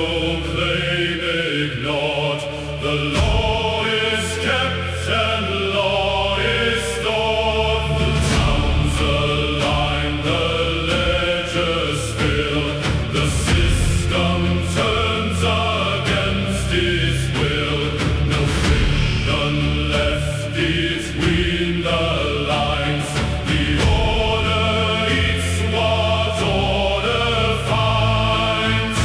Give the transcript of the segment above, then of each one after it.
don't claim ignored. The law is kept and law is stored. The towns align, the ledgers fill. The system turns against its will. No freedom left between the lines. The order eats what order finds.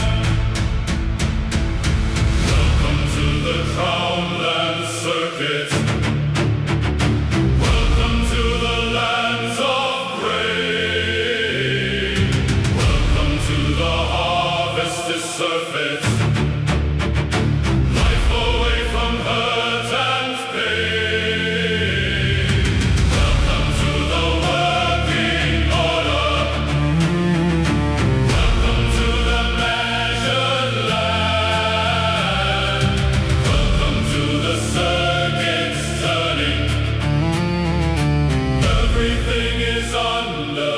Welcome to the Crownlands Circuit. Welcome to the lands of grain. Welcome to the harvested surface. Life away from hurt and pain. Welcome to the working order. Welcome to the measured land. Welcome to the circuits turning. Everything is under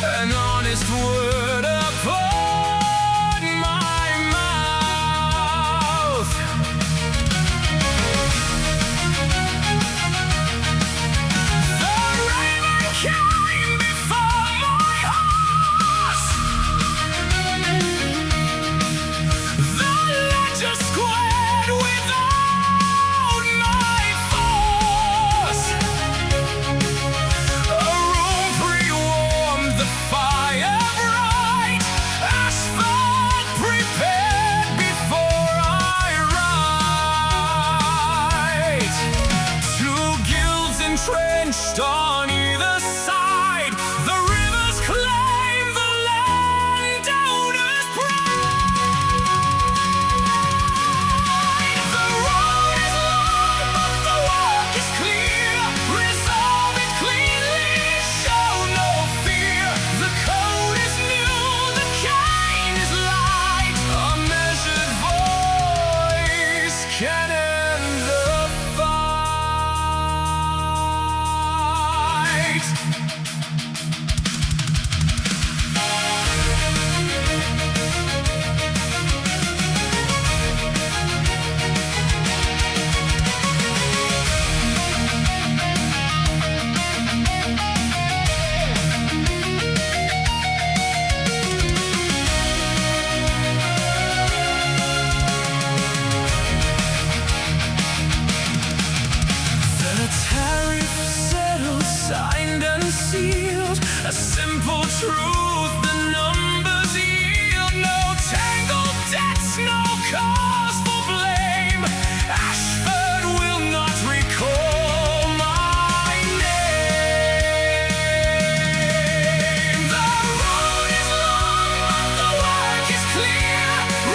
an honest word upon my mouth. The raven came before my horse. The ledger squared without my force. A room pre-warmed, the fire bright, asphalt prepared before I write. Two guilds entrenched on either side, the rivers claim the landowner's pride. The road is long, but the work is clear. Resolve it cleanly, show no fear. The code is new, the cane is light. A measured voice can end the fight. The tariff settled, signed and sealed. A simple truth the numbers yield. No tangled debts, no cause for blame. Ashford will not recall my name. The road is long, but the work is clear.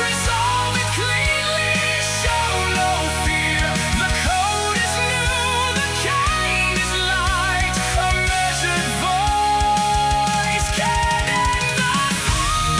Resolve it cleanly, show no fear. The code is new, the cane is light. A measured voice can end the fight.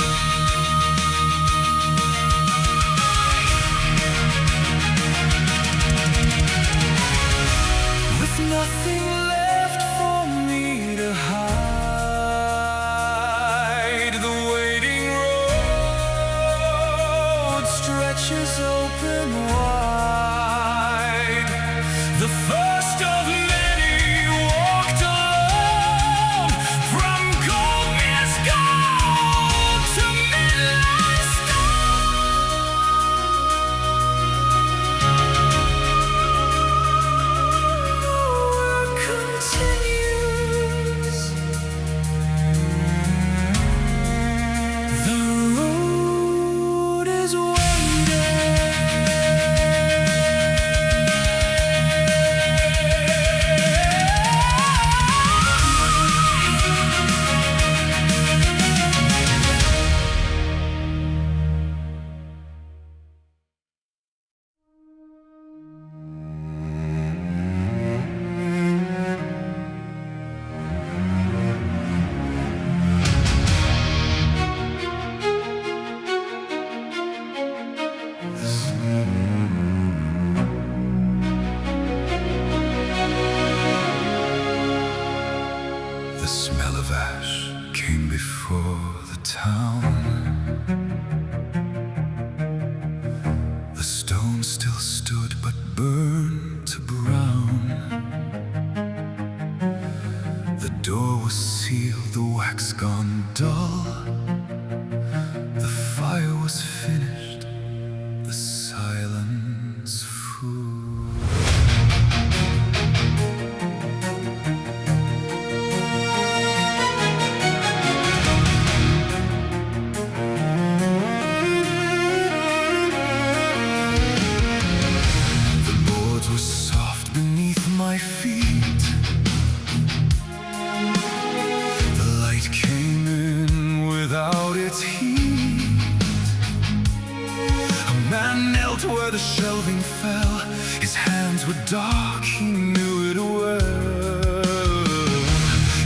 before the town. The stone still stood but burned to brown. The door was sealed, the wax gone dull. The fire was finished, the silence full. The boards were soft beneath my feet. The light came in without its heat. A man knelt where the shelving fell. His hands were dark, he knew it well.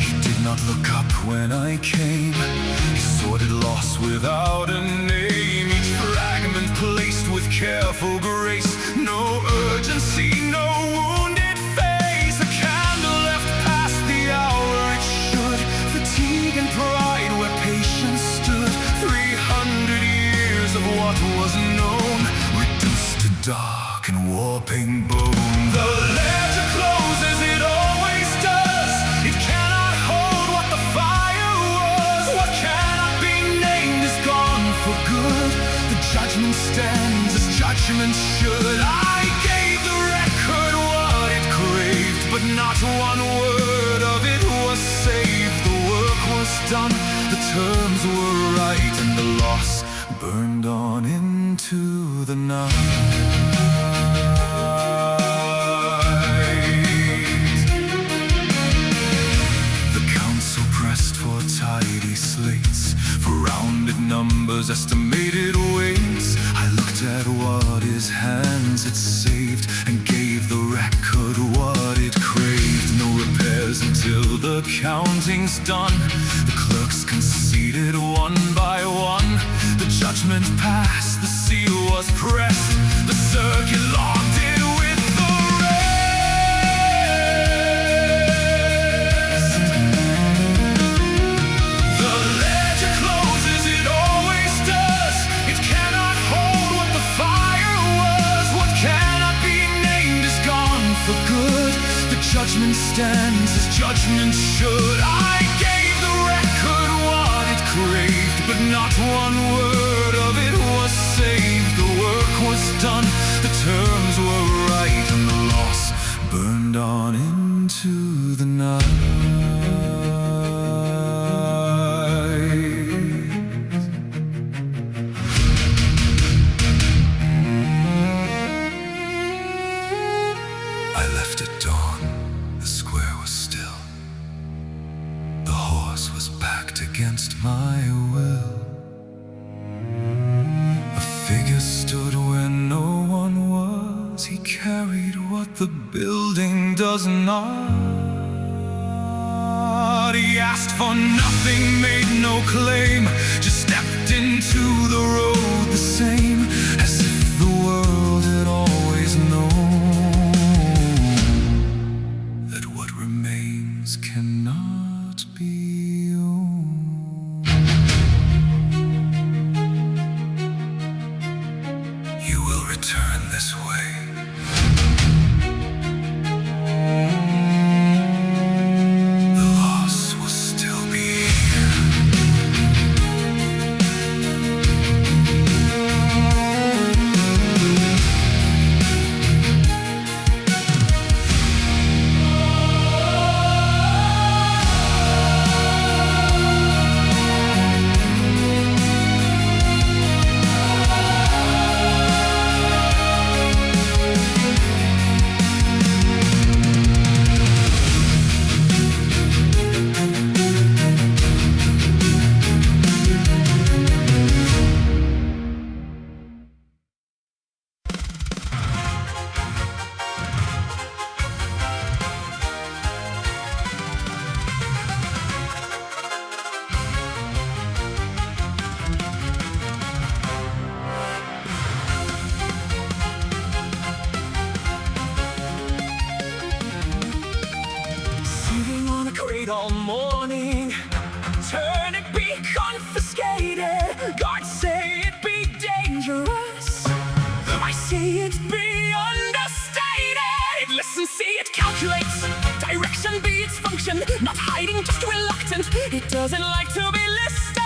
He did not look up when I came. His sordid loss without a name. Each fragment placed with careful grace. No urgency, no wounded face. A candle left past the hour it should. Fatigue and pride where patience stood. 300 years of what was known, reduced to dark and warping bone. The ledger closes, it always does. It cannot hold what the fire was. What cannot be named is gone for good. The judgment stands as judgment should. I gave the record what it craved, but not one word of it was saved. The work was done, the terms were right, and the loss burned on into the night. The council pressed for tidy slates, for rounded numbers, estimated weights. I looked at what his hands had saved and gave the record what it craved. No repairs until the counting's done. The clerks conceded one by one. The judgment passed, the seal was pressed. The circuit locked it with the rest. The ledger closes, it always does. It cannot hold what the fire was. What cannot be named is gone for good. The judgment stands as judgment should. I gave the record what it craved, but not one word of it was saved. The work was done, the terms were right, and the loss burned on into the night. I left at dawn, the square was still. The horse was backed against my will. A figure stood where no one was. He carried what the building does not. He asked for nothing, made no claim, just stepped into the road the same, as if the world had always known that what remains cannot be owned. You will return this way. The loss will still be here. It doesn't like to be listed.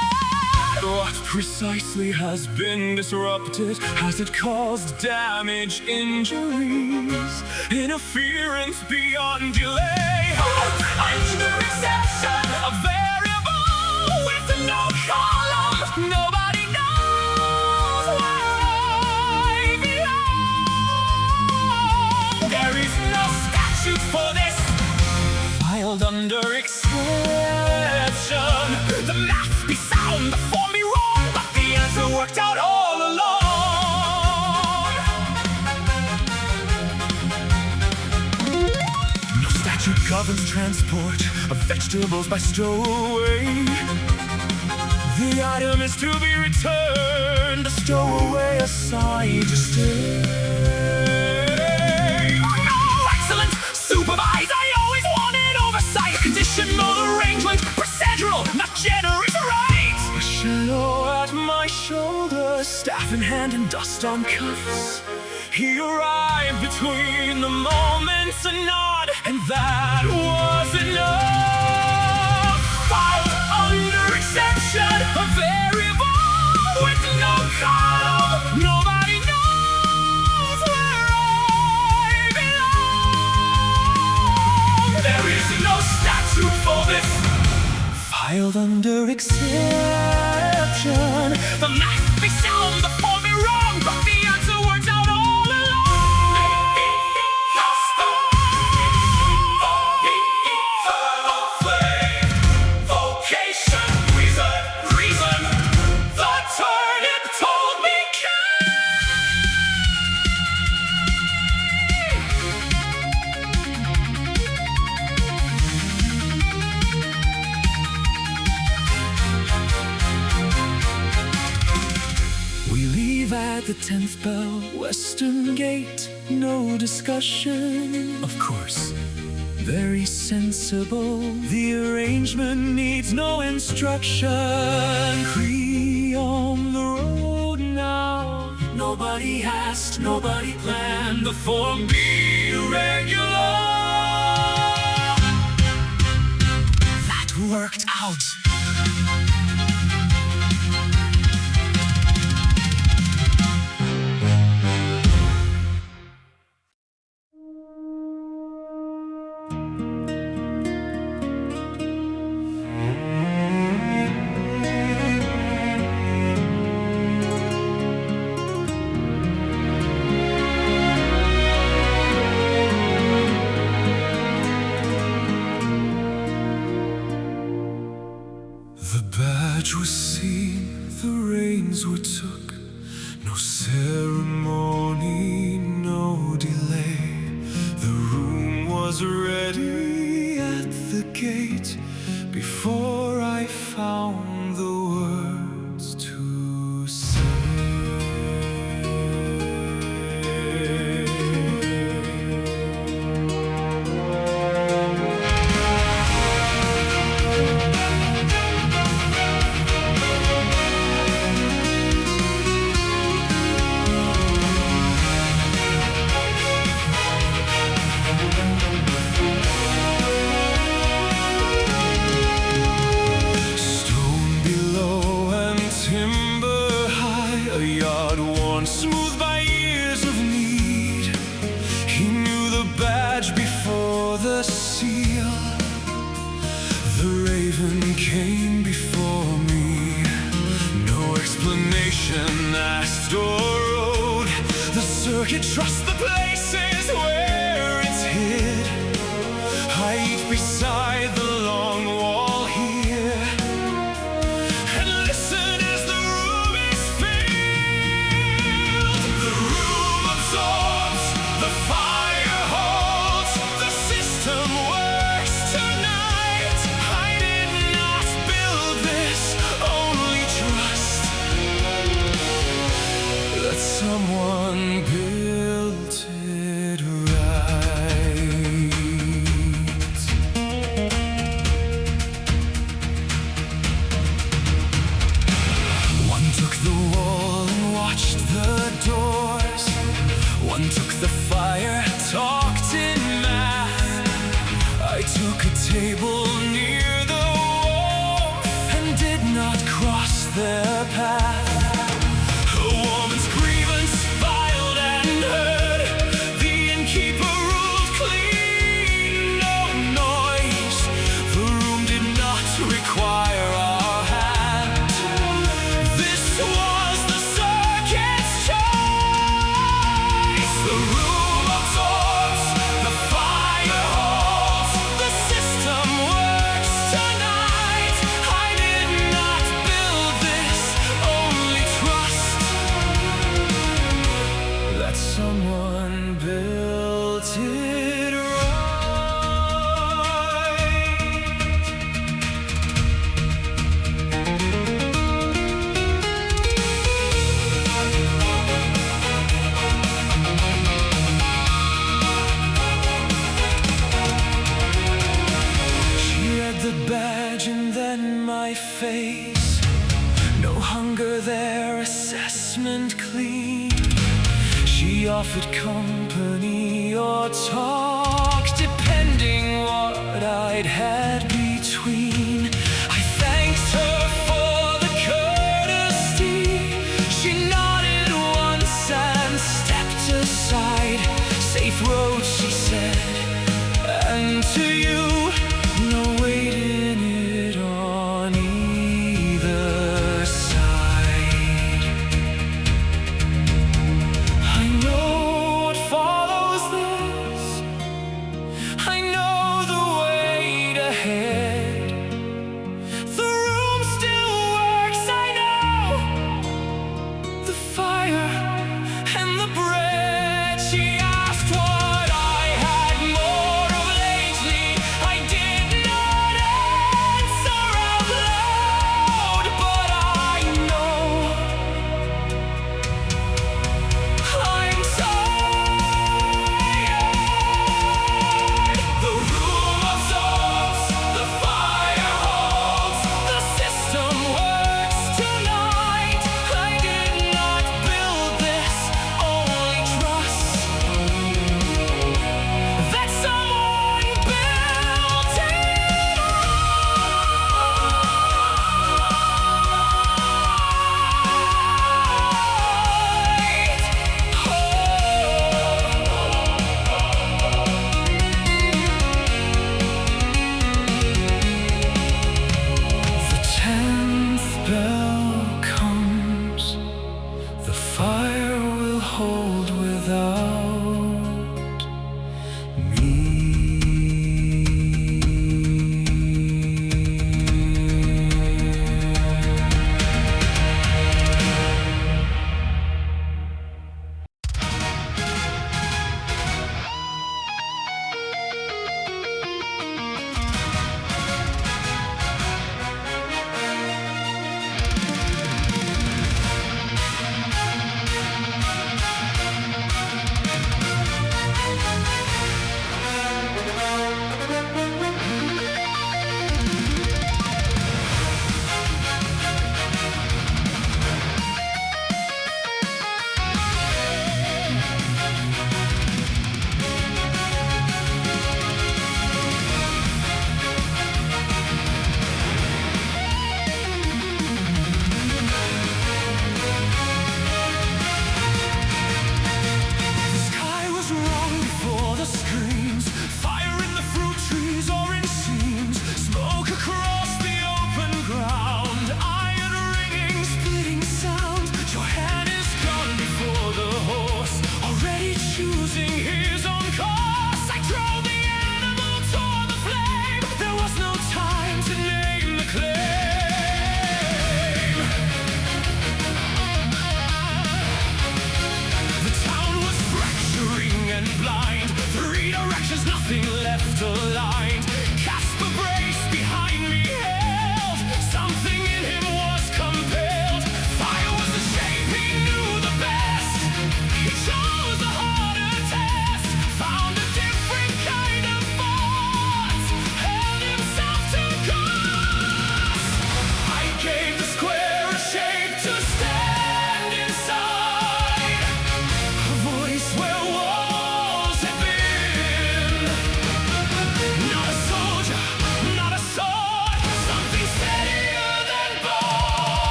What precisely has been disrupted? Has it caused damage, injuries, interference beyond delay? Under exception, a variable with no column. Nobody knows where I belong. There is no statute for this. Filed under exception. The math be sound, the form be wrong, but the answer worked out all along. No statute governs transport of vegetables by stowaway. The item is to be returned, the stowaway assigned to stay. No, excellent, supervise, I always wanted oversight. Conditional arrangement, procedural, not generous right. A shadow at my shoulder, staff in hand and dust on cuffs. He arrived between the moments a nod, and that was enough. Filed under exception, a variable with no column. Nobody knows where I belong. There is no statute for this. Filed under exception. The math be sound, the form be wrong, but the answer works out all at the 10th bell, Western Gate, no discussion. Of course, very sensible. The arrangement needs no instruction. Free on the road now. Nobody asked, nobody planned. The form be irregular. That worked out. The badge was seen, the reins were took. No ceremony, no delay. The room was ready at the gate before I found the words to say. Smooth by years of need. He knew the badge before the seal. The raven came before me. No explanation asked or owed. The circuit trusts the places where it's hid. I eat beside the long wall here and listen as the room is filled. The room absorbs, the fire holds, the system works tonight. I did not build this, only trust that someone built it. their path. A woman's grievance filed and heard. The innkeeper ruled clean, no noise. The room did not require our hand. This was the circuit's choice. The room absorbs, the fire holds. The system works tonight. I did not build this, only trust that someone built it right. She read the badge and then my face. No hunger there, assessment clean. She offered company or talk, depending what I'd had between. I thanked her for the courtesy. She nodded once and stepped aside. Safe road, she said, and to you, no waiting it on either side. I know what follows this. I know the way to hell.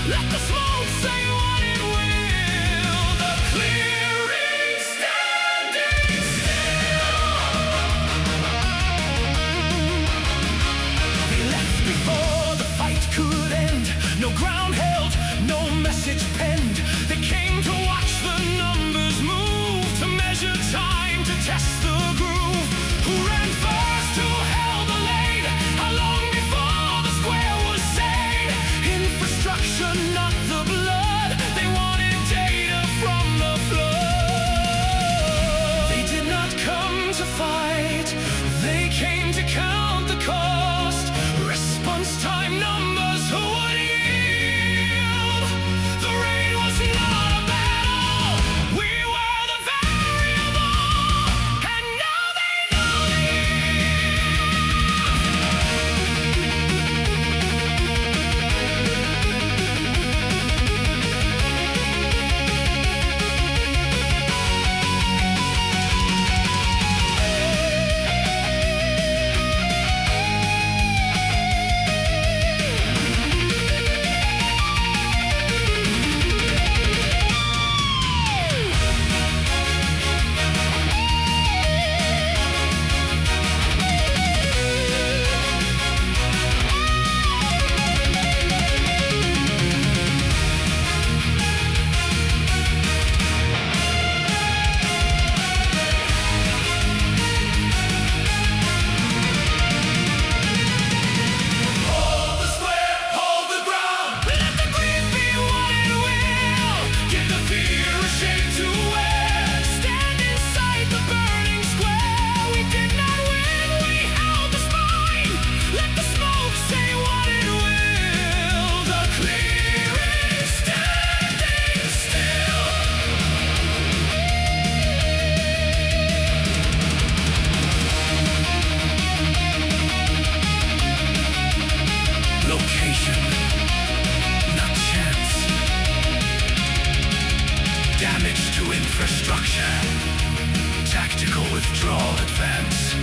Let the smoke say what it will. The clearing standing still. They left before the fight could end. No ground held, no message penned. They came to watch the numbers move, to measure time, to test the groove. Who ran first, who held the lead? How long before the square was sane? Infrastructure, not the blood. They wanted data from the flood. They did not come to fight, they came to count the cost. Response time numbers, who would yield? The rain was not a battle, we were the variable, and now they know the hold the square, hold the ground. Let the greed be what it will. Give the fear a shape to wear. Stand inside the burning square. We did not win, we held the spine. Let the smoke say what it will. The clearing standing still. Location, not chance. Damage to infrastructure. Tactical withdrawal advance.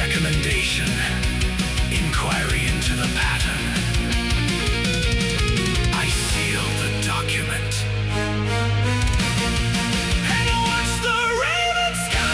Recommendation. Inquiry into the pattern. I seal the document. And watch the raven sky.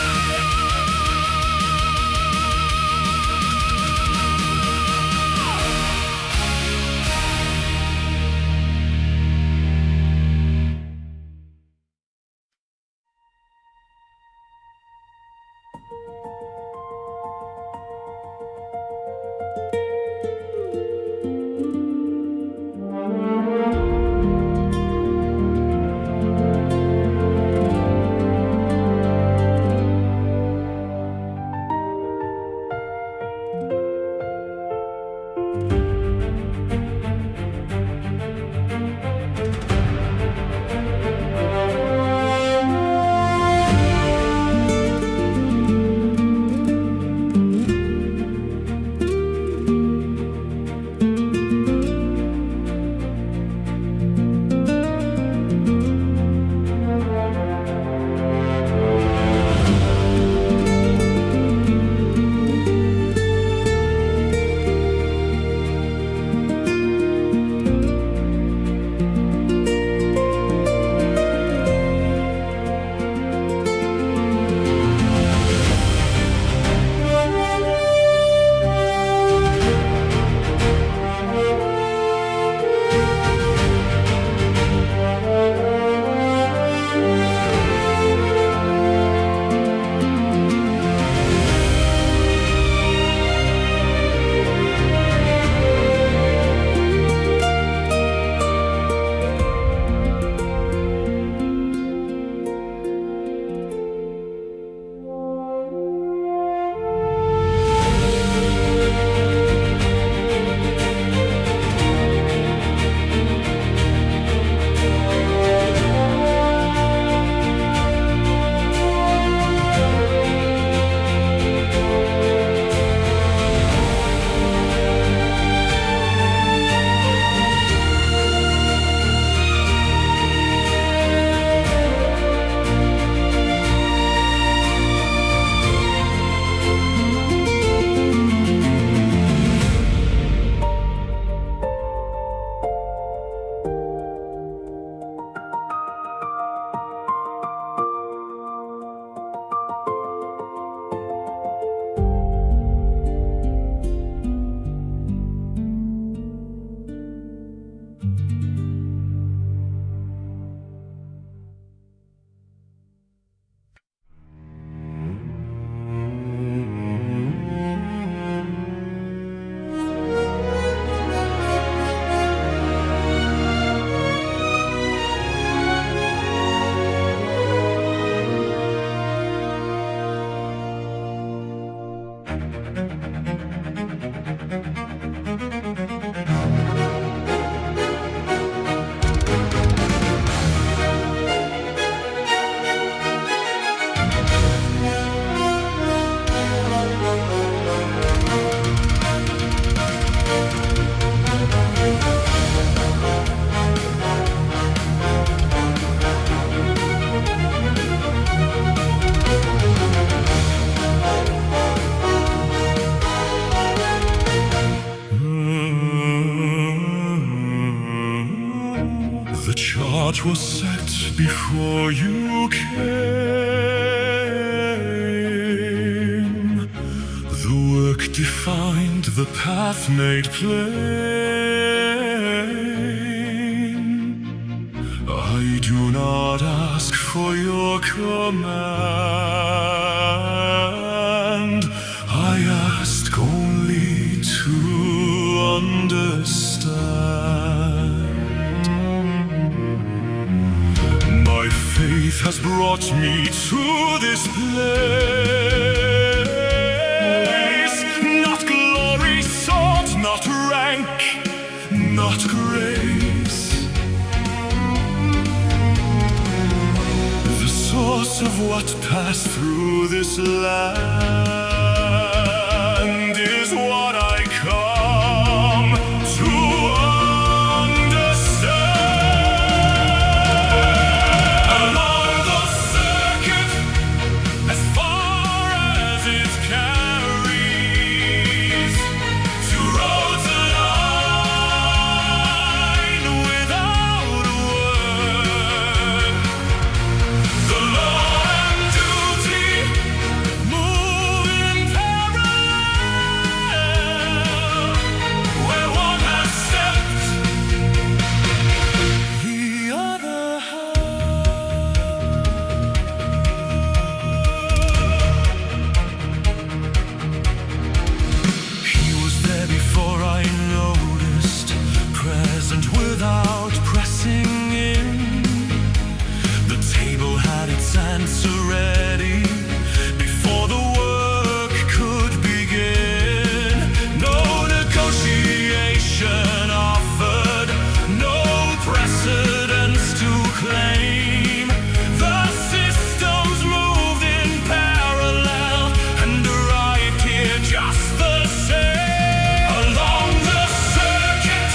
heart was set before you came. The work defined, the path made plain. I do not ask for your command. I ask only to understand. My faith has brought me to this place. Not glory sought, not rank, not grace. The source of what passed through this land is what I come to understand. Along the circuit, as far as it carries, two roads align without a word. The law and duty move in parallel. Where one has stepped, the other He was there before I noticed, present without pressing in. The table had its answer ready before the work could begin. No negotiation offered, no precedence to claim. The systems moved in parallel and arrived here just the same. Along the circuit,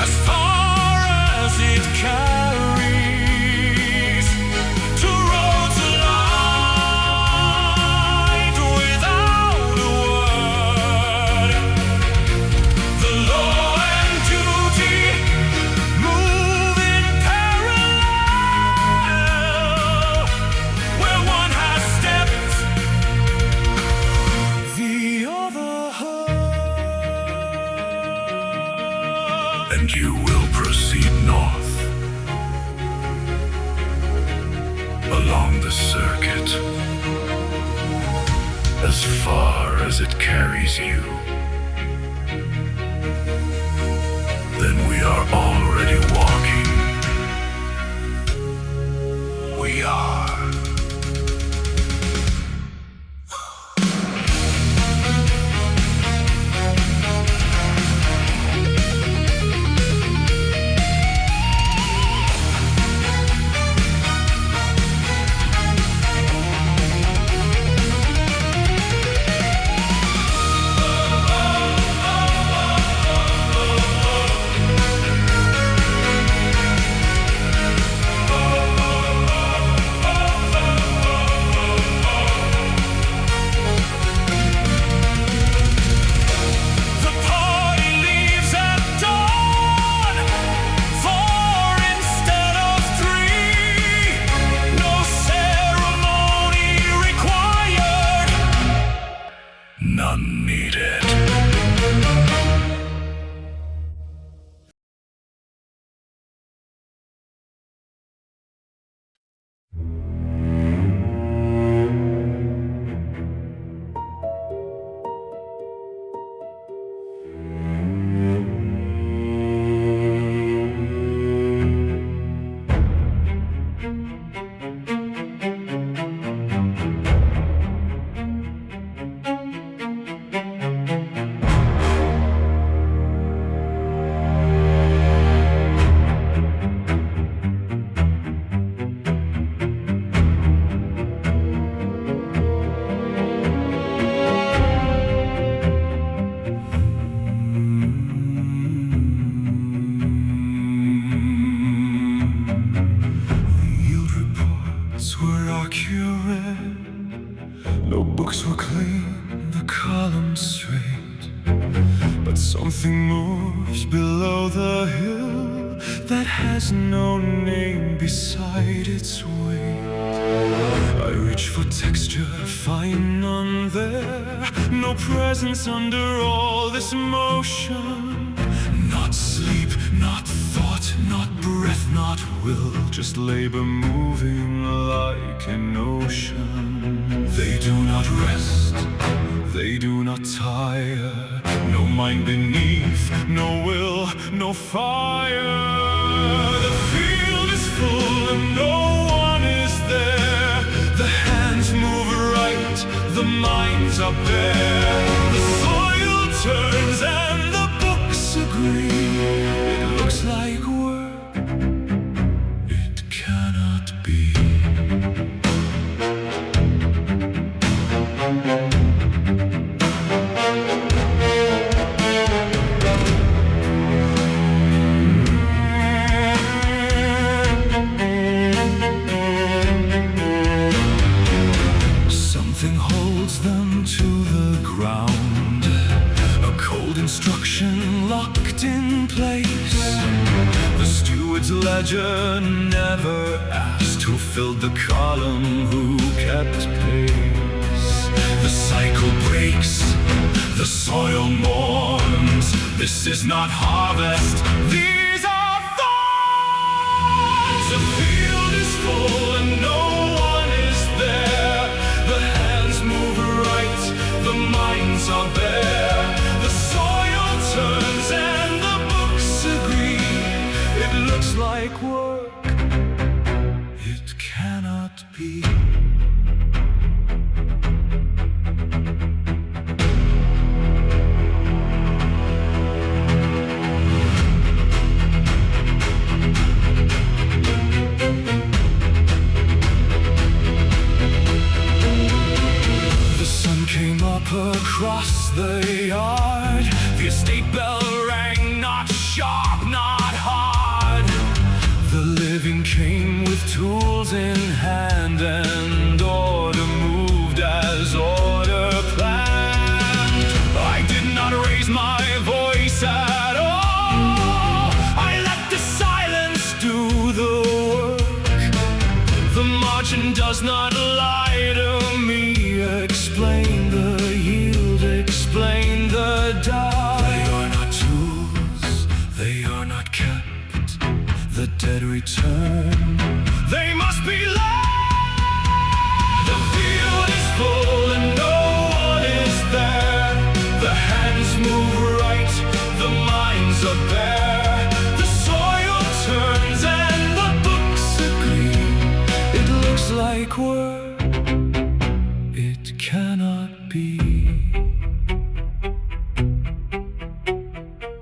as far as it carries, two roads aligned without a word. The law and duty move in parallel. Where one has stepped, the other heard. And you will proceed north along the circuit as far as it carries you. Then we are already walking. We are. The party leaves at dawn, 4 instead of 3. No ceremony required, none needed. Something moves below the hill that has has no name beside its weight. I reach for texture, find none there. No presence under all this motion. Not sleep, not thought, not breath, not will. Just labor moving like an ocean. They do not rest, they do not tire. No mind beneath, no will, no fire. The field is full and no one is there. The hands move right, the minds are bare. The soil turns and the books agree. It looks like work, it cannot be. Something holds them to the ground, a cold instruction locked in place. The steward's ledger never asked who filled the column, who kept pace. The cycle breaks, the soil mourns. This is not harvest, these are thorns. The field is full and no one is there. The hands move right, the minds are bare. The soil turns and the books agree. It looks like work, it cannot be. Across the yard, the estate bell rang, not sharp, not hard. The living came with tools in hand, and order moved as order planned. I did not raise my voice at all. I let the silence do the work. The margin does not lie to me. Explain the yield, explain the dark. They are not tools, they are not kept. The dead return, they must be left. The field is full and no one is there. The hands move right, the minds are bare. The soil turns and the books agree. It looks like work, cannot be.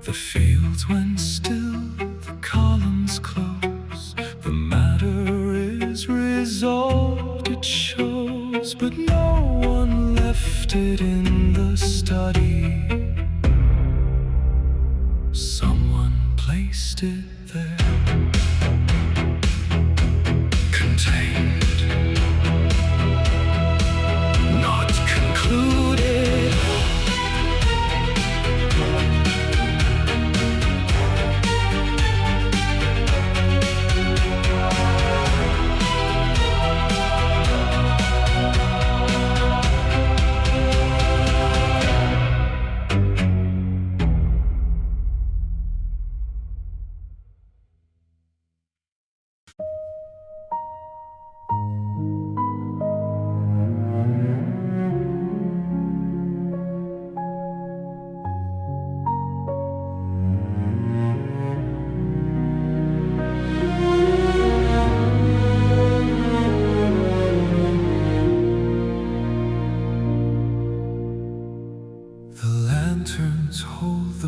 The fields went still, the columns close. The matter is resolved, it shows. But no one left it in the study. Someone placed it there, contained, concluded.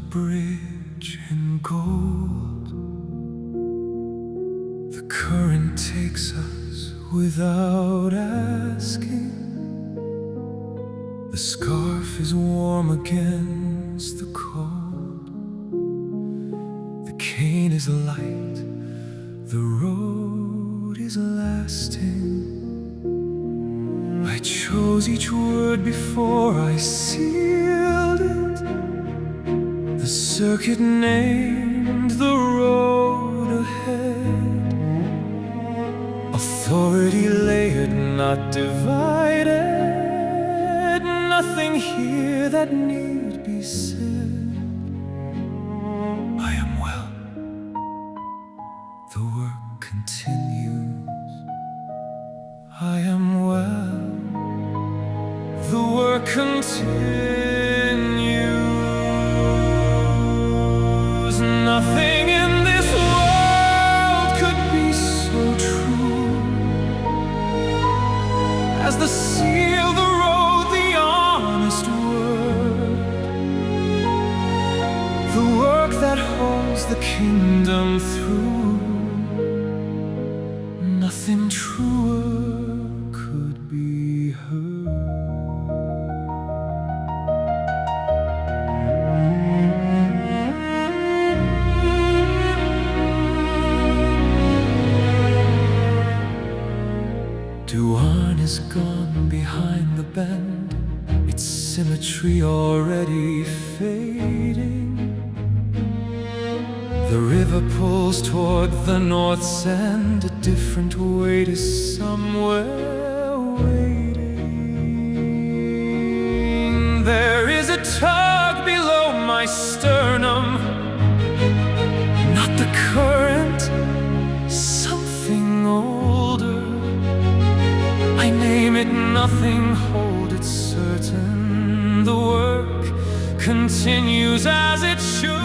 Bridge in gold. The current takes us without asking. The scarf is warm against the cold. The cane is light, the road is lasting. I chose each word before I sealed it. The circuit named the road ahead. not divided, nothing here that need be said. I am well, the work continues. I am well, the work continues. Nothing in this world could be so true as the seal, the road, the honest word, the work that holds the kingdom through. Nothing truer could be heard. Duan is gone behind the bend, its symmetry already fading. The river pulls toward the north's end, a different weight is somewhere waiting. There is a tug below my sternum, not the current, something older. I name it nothing, hold it certain. The work continues as it should.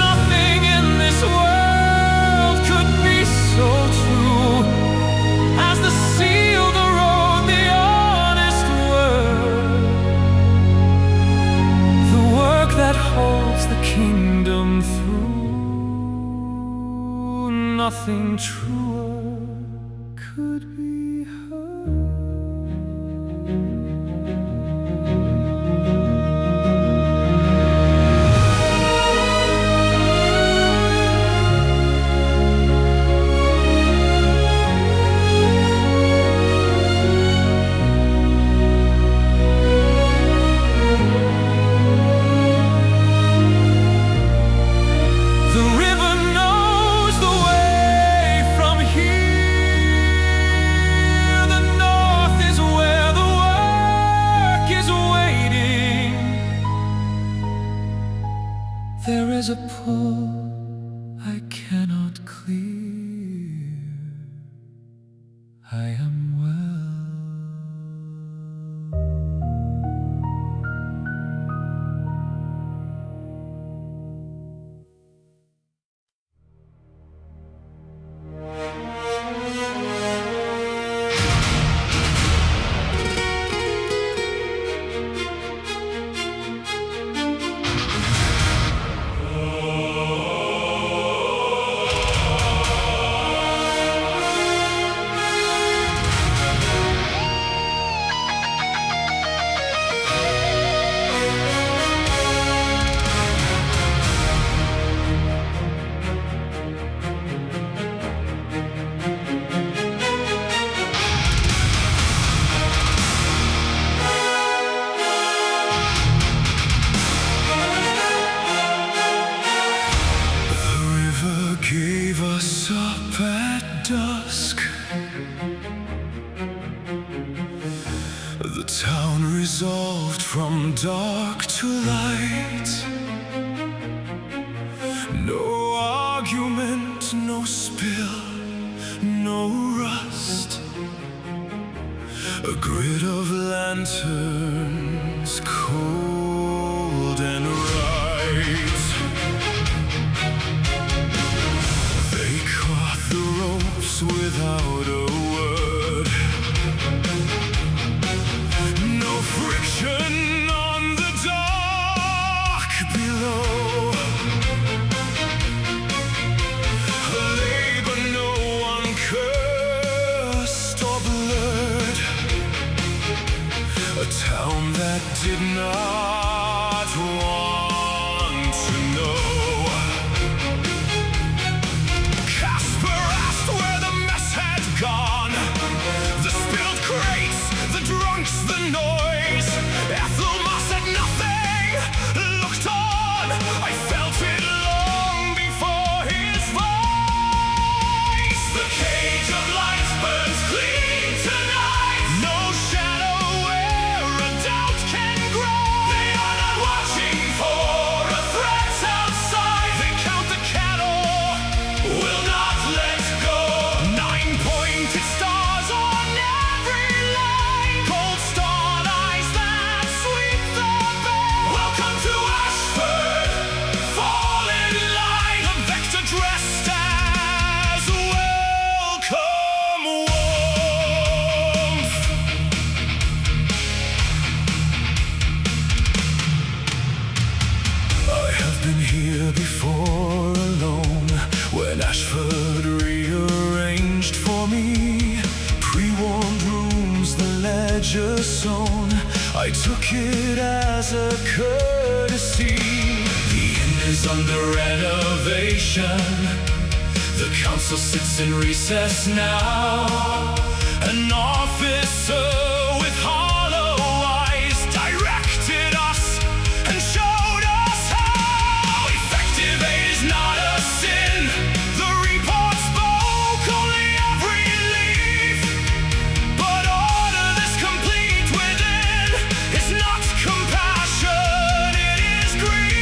Nothing in this world could be so true as the seal, the road, the honest word, the work that holds the kingdom through. Nothing truer could be heard. The river knows the way from here. The north is where the work is waiting. There is a pull I cannot clear. I am well. Gave us up at dusk. The town resolved from dark to light. No argument, no spill, no rust. A grid of lanterns, cold and right. They caught the ropes without a word. No friction on the dock below. Labor no one cursed or blurred. A town that did not want to know. Gone. The spilled crates, the drunks, the noise. Ethelma said nothing, looked on. I felt it long before his voice. The cage of took it as a courtesy. The inn is under renovation. The council sits in recess now. An officer with hollow eyes directed us and showed us how. Effective aid is not a sin. The report spoke only of relief. But order that's complete within is not compassion, it is grief.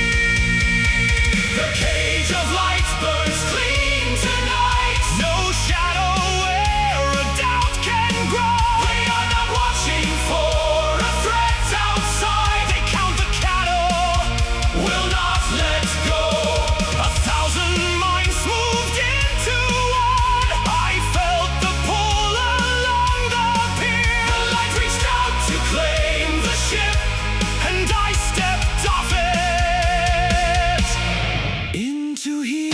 The cage of light burns clean tonight. No shadow where a doubt can grow. We are not watching for a threat outside. They count the cattle, will not let go. 1,000 minds moved into one. I felt the pull along the pier. The light reached out to claim the ship, and I stepped off it into here.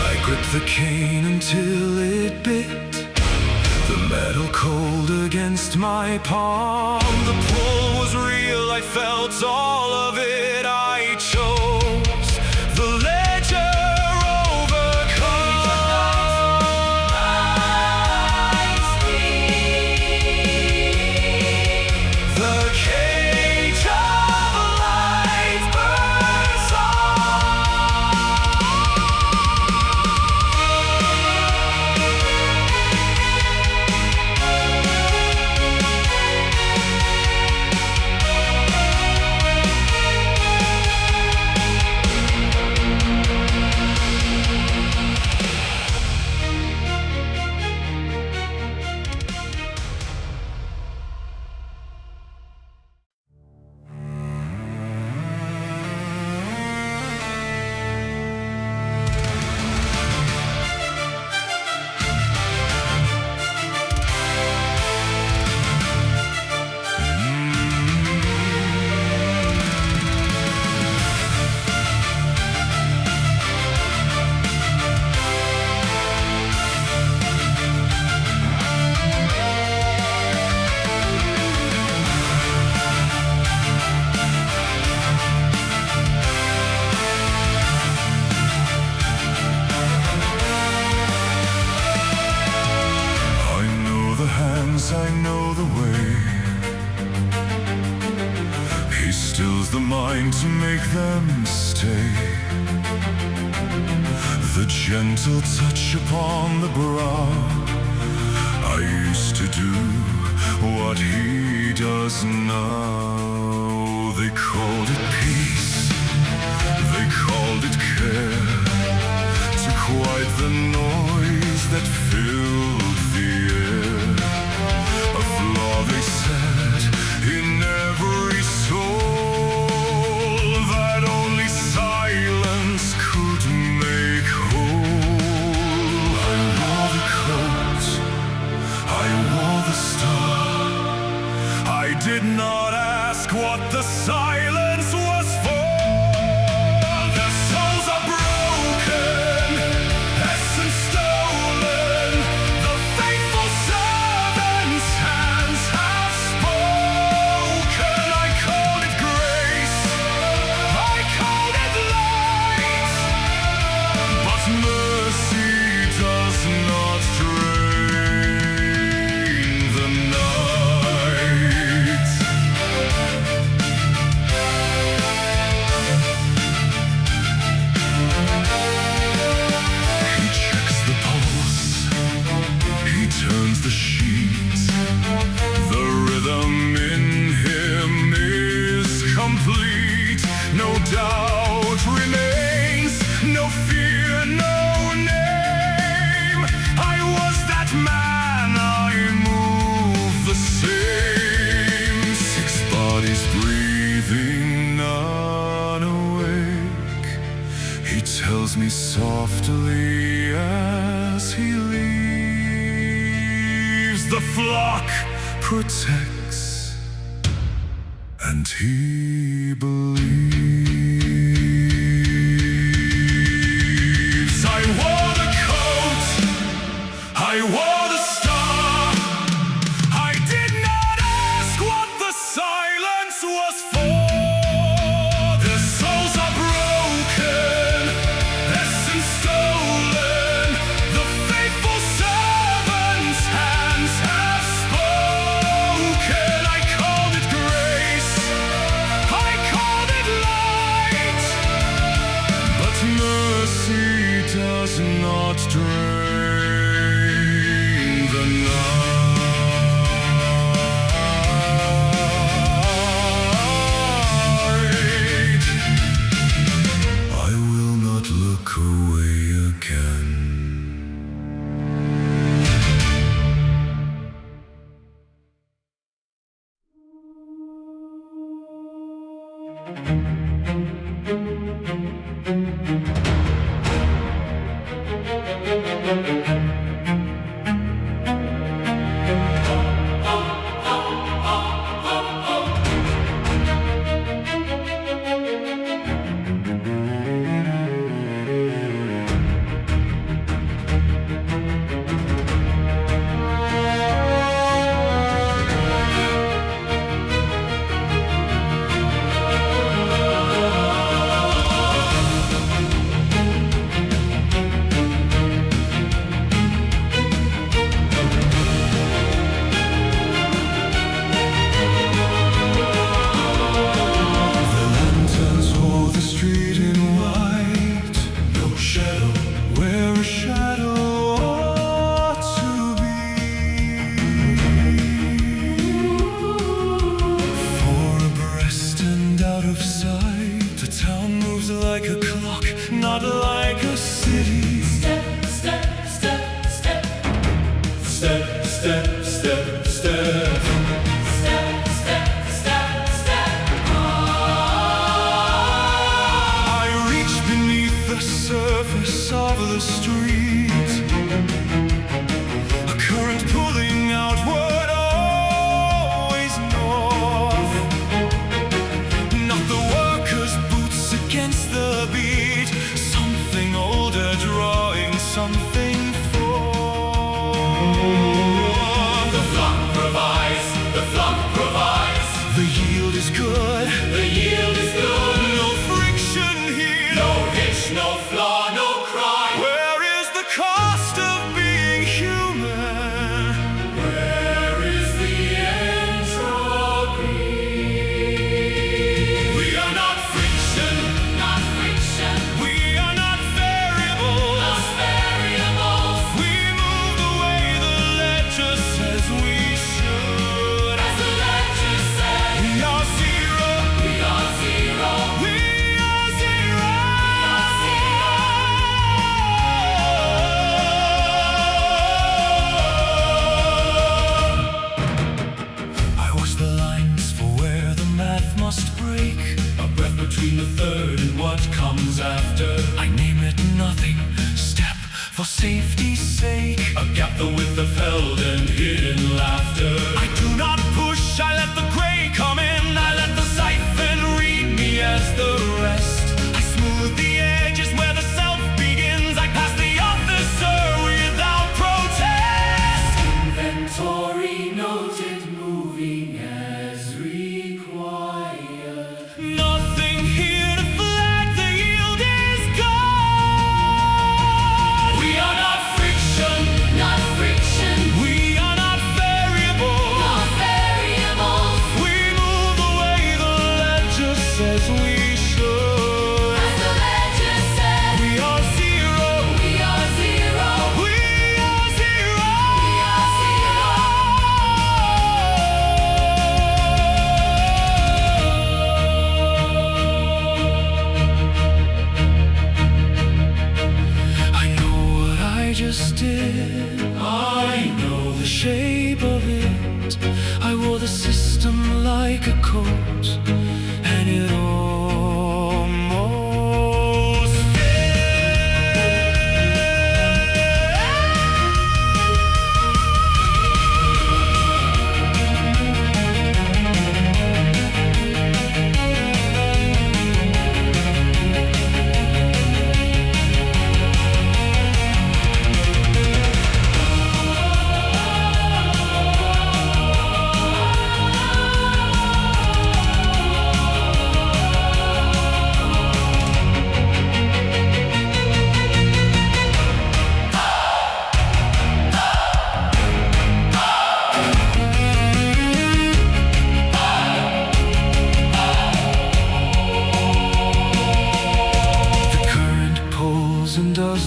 I gripped the cane until it bit, the metal cold against my palm. The pull was real, I felt all of it. I chose the ledger overcome. The cage of light burns I know the way. He stills the mind to make them stay. The gentle touch upon the brow. I used to do what he does now. They called it peace, they called it care, to quiet the noise that filled the air. A flaw, they said, in every soul, that only silence could make whole. I wore the coat, I wore the star. I did not ask what the silence was for. He tells me softly as he leaves. The flock protects, and he believes. I wore the coat, I wore the star. I did not ask what the silence was for. Their souls are broken, essence stolen. The faithful servants' hands have spoken. I called it grace, I called it light, but mercy does not drain the night. I will not look away again. coat, and it almost fits.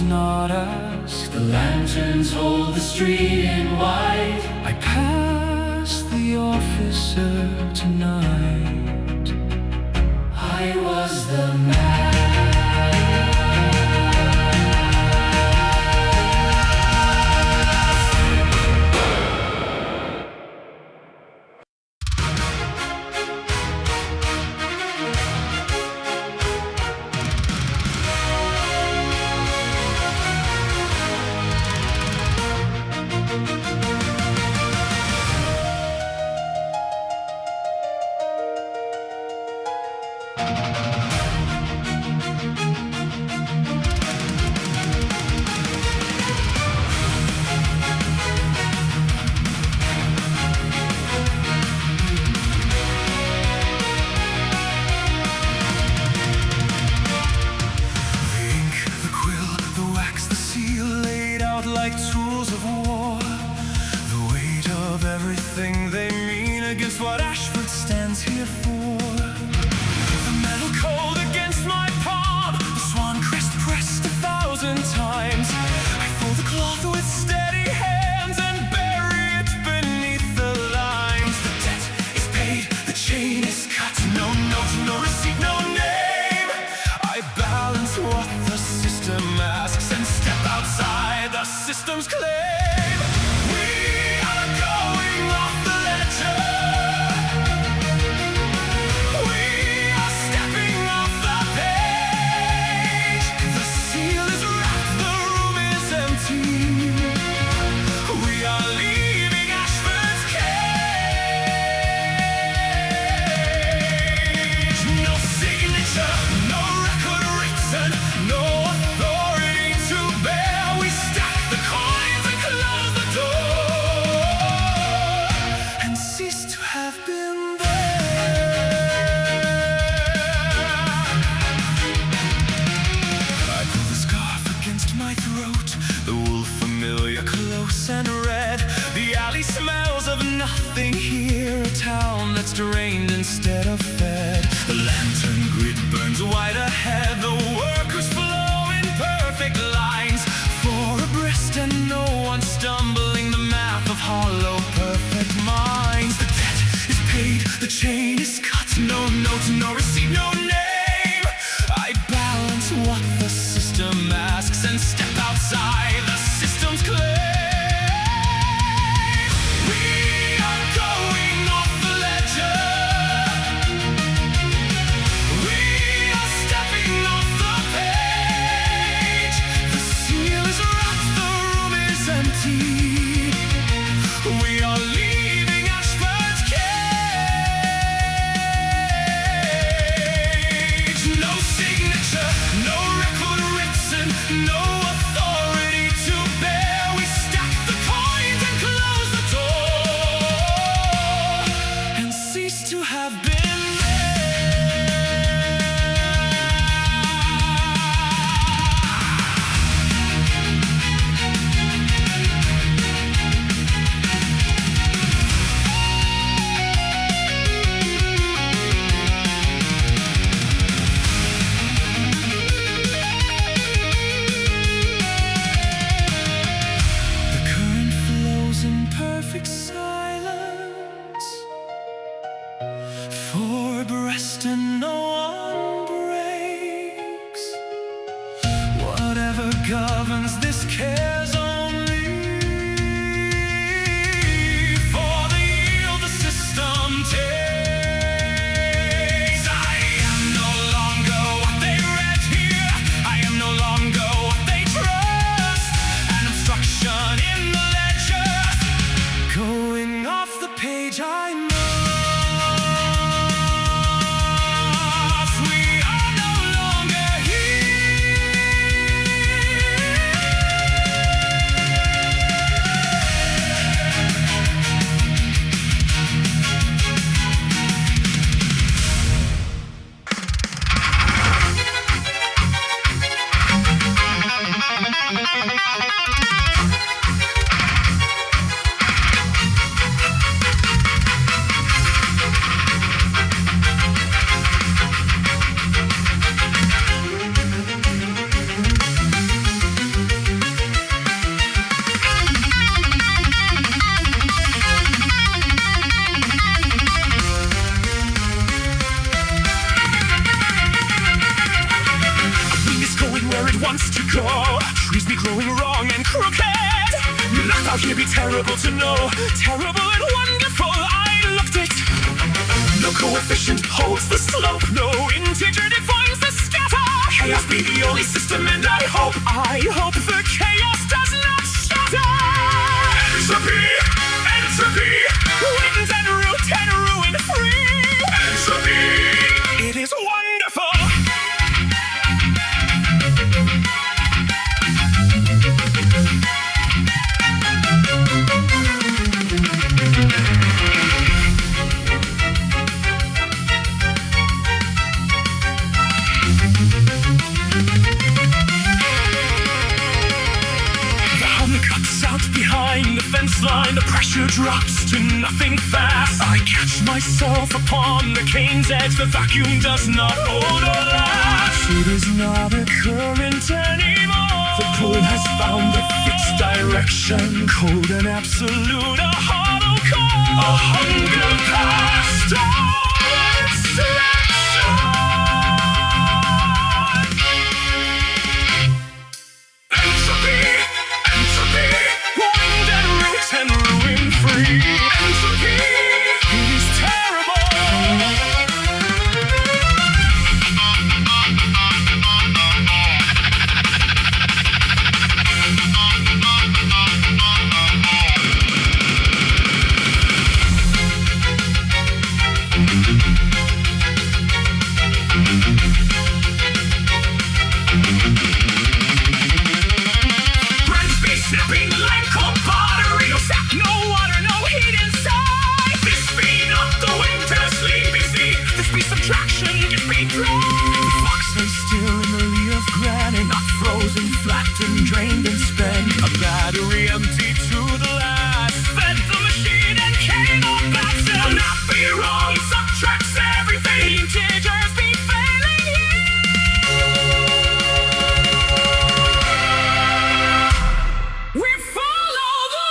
does not ask. The lanterns hold the street in white. I passed the officer tonight. I was the man. Like tools of war, the weight of everything they mean against what Ashford stands here for. The metal cold against my palm, the swan crest pressed 1,000 times. I fold the cloth with steady hands and bury it beneath the lines. The debt is paid, the chain is cut, no note, no receipt, no name. I balance what the system asks and step outside the system's claim. We are going off the ledger. We are stepping off the page. The seal is wrapped, the room is empty. We are leaving Ashford's cage. No signature, no record written, no authority to bear. We stack the coins and close the door and cease to have been there. I pull the scarf against my throat, the wool familiar, close and red. The alley smells of nothing here, a town that's drained instead of fed. The lantern grid burns wide ahead, the workers flow in perfect lines. Four abreast and no one stumbling, the math of hollow perfect minds. The debt is paid, the chain is cut, no note, no receipt, no name. I balance what the system asks and step outside the system's claim. We are going off the ledger. We are stepping off the page. The seal is wrapped, the room is empty. We are leaving Ashford's cage. No signature, no record written, no authority to bear. We stack the coins and close the door and cease to have been The current flows in perfect silence. Four abreast and no one breaks. Whatever governs this cares only for the yield the system takes. I am no longer what they read here. I am no longer what they trust. An obstruction in the ledger, going off the page. I must. We are no longer here. wants to go. Trees be growing wrong and crooked. Not out here be terrible to know. Terrible and wonderful, I loved it. No coefficient holds the slope. No integer defines the scatter. Chaos be the only system, and I hope the chaos does not shatter. Entropy, entropy. Winds and root and ruin free. Entropy. It is wonderful. Behind the fence line, the pressure drops to nothing fast. I catch myself upon the cane's edge. The vacuum does not hold or last. It is not a current anymore. The pool has found a fixed direction. Cold and absolute, a hollow core. A hunger past all extraction. Entropy, entropy. And ruin free. Entropy, it is terrible. Brands be snapping like cold pottery. No water, no heat inside. This be not the winter sleepy sea. This be subtraction, this be dry. The fox lay still in the lee of granite, not frozen, flattened, drained and spent. A battery empty to the last. Fed the machine and came on back. Still not be wrong, it subtracts everything. Integers be failing here. We follow the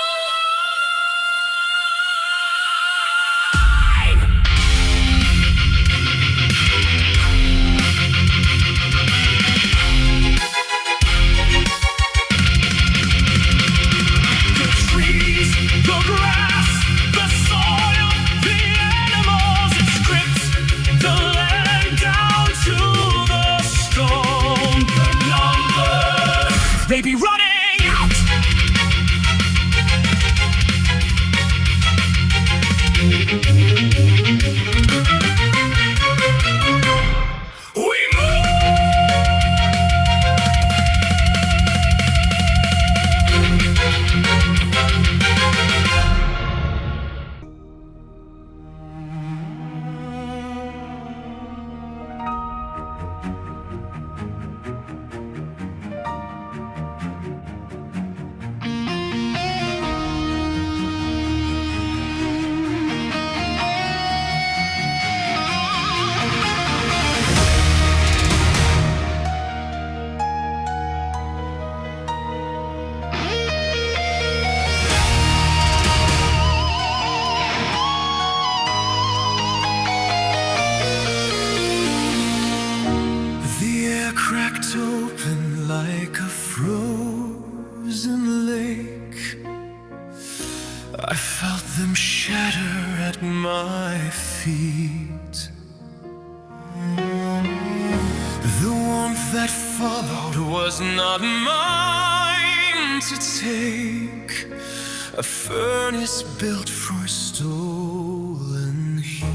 they be running out. We move. Cracked open like a frozen lake. I felt them shatter at my feet. The warmth that followed was not mine to take. A furnace built for stolen heat.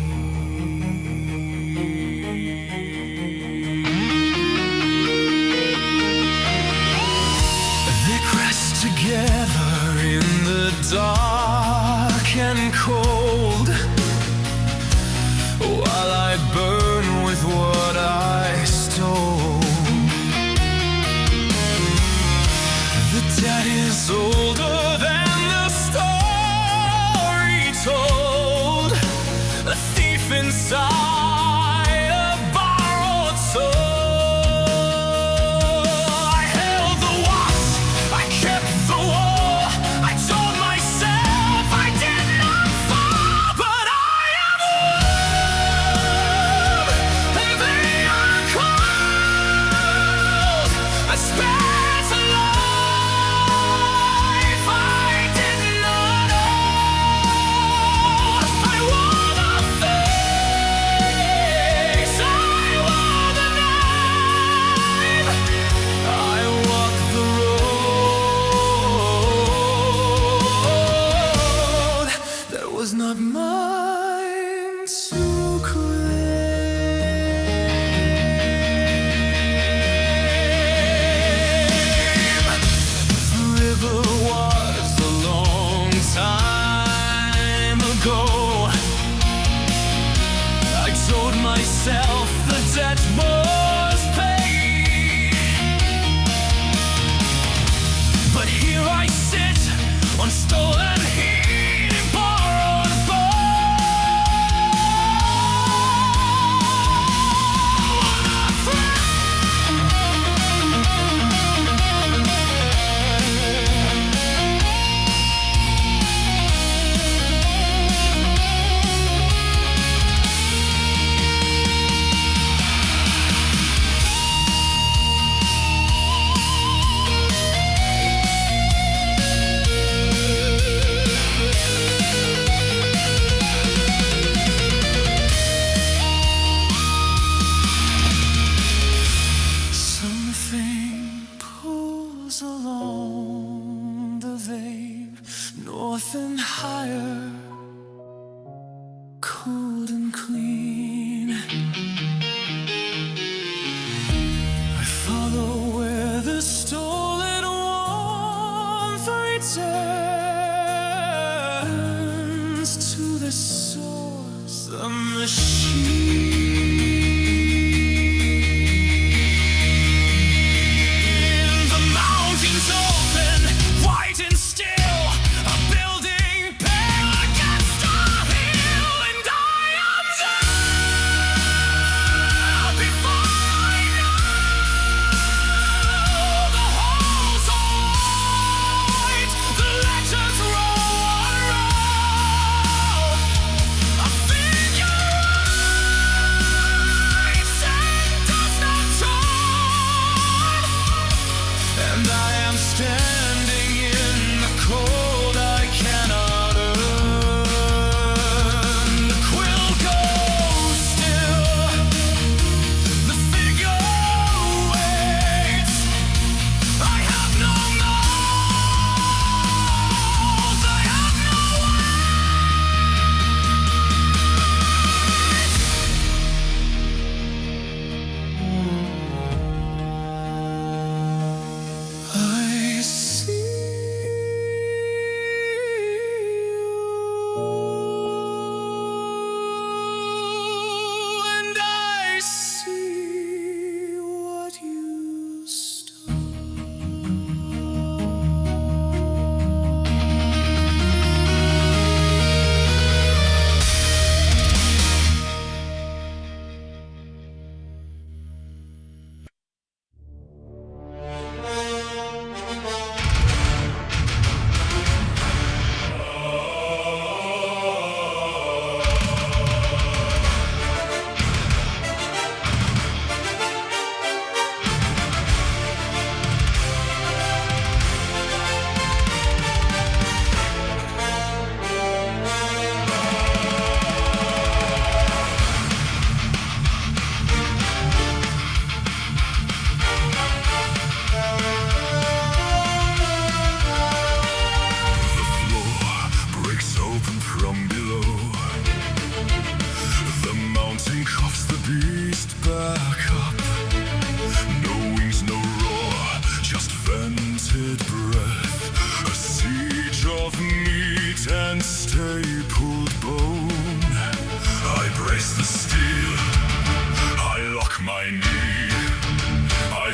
Together in the dark and cold, while I burn with what I stole. The debt is older than the story told. A thief inside a borrowed soul. Spend moves along the vein, north and higher, cold and clean. I follow where the stolen warmth returns to the source, the machine.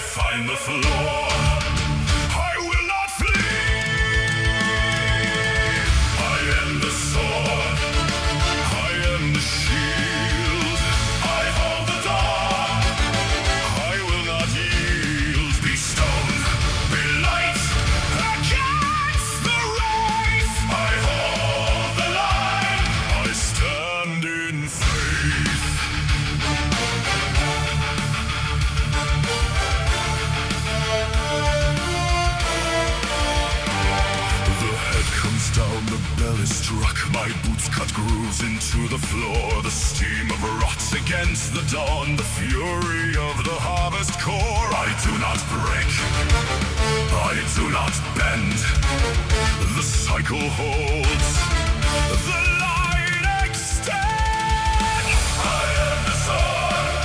Find the floor. I will not flee. I am the sword. I am the shield. I hold the door. I will not yield. Be stone, be light against the wraith. I hold the line. I stand in faith. Down, the bell is struck, my boots cut grooves into the floor. The steam of rot against the dawn, the fury of the harvest core. I do not break, I do not bend. The cycle holds, the line extends. I am the sword,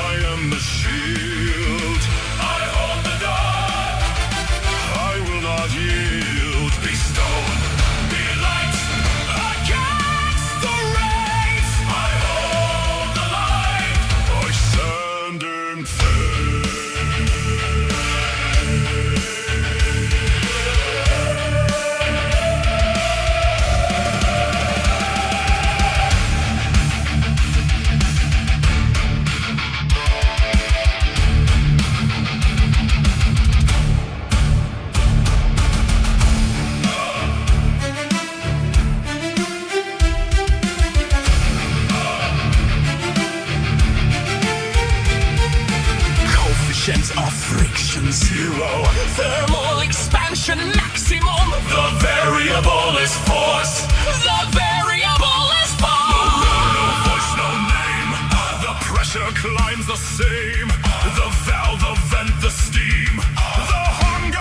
I am the shield. I hold the door, I will not yield. Be stone, be light against the wraith. I hold the line. I stand in faith. Of friction zero, thermal expansion maximum. The variable is force. The variable is force. No voice, no name. The pressure climbs the same. The valve, the vent, the steam. The hunger.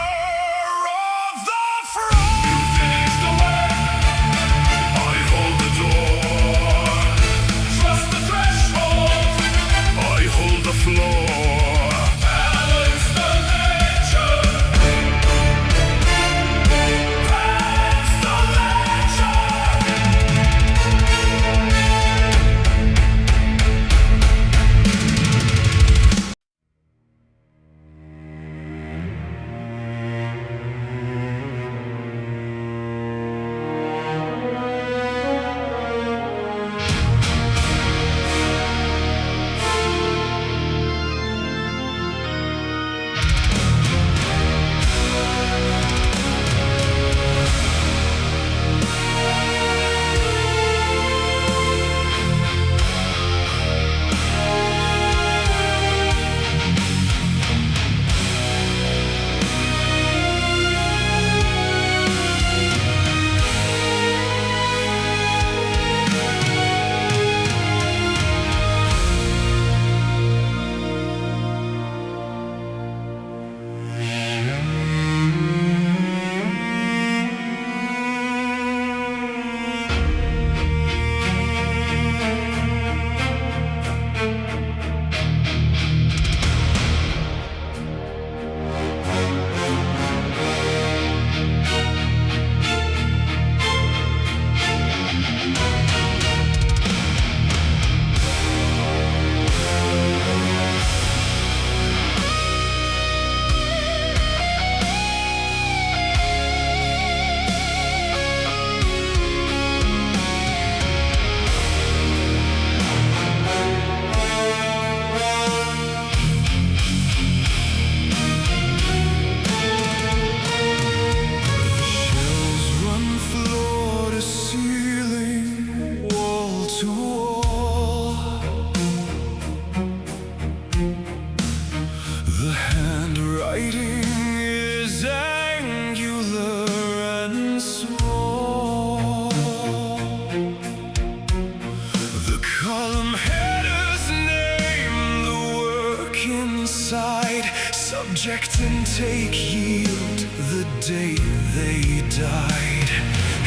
take yield the day they died.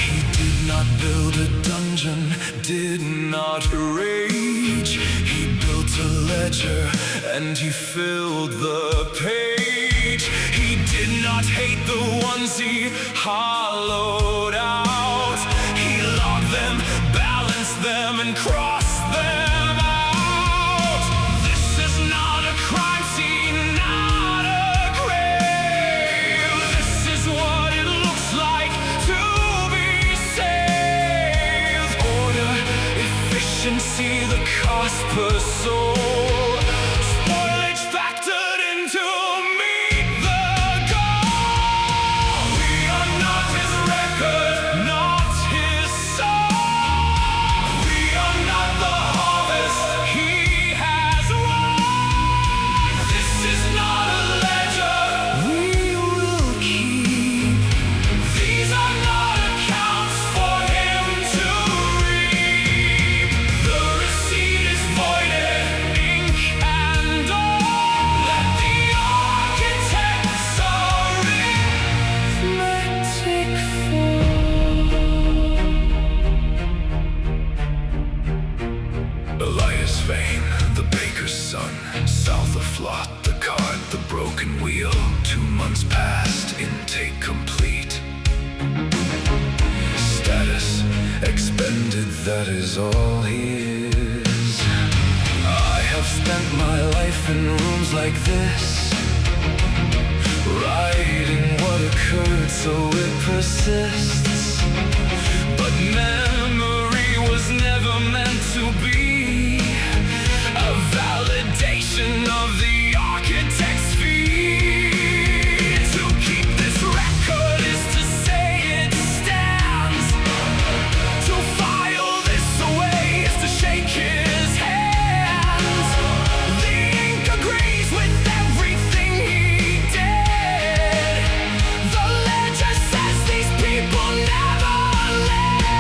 He did not build a dungeon, did not rage. He built a ledger and he filled the page. He did not hate the ones he hollowed out. He logged them, balanced them, and crossed them out. This is not a crime scene, not a grave. This is what it looks like to be saved. Order, efficiency, the cost per soul. Spoilage factored into meet the goal. We are not his record, not his song. We are not the harvest he has won. This is not a ledger we will keep. These are not accounts for him to reap. The receipt is voided, ink and all. Let the architects arithmetic fall. Elias Vane, the baker's son, south of Flot, the cart, the broken wheel. 2 months past, intake complete. Status expended, that is all he is. I have spent my life in rooms like this, writing what occurred so it persists. But memory was never meant to be a validation of the architect's fee. To keep this record is to say it stands. To file this away is to shake his hands. The ink agrees with everything he did. The ledger says these people never lived.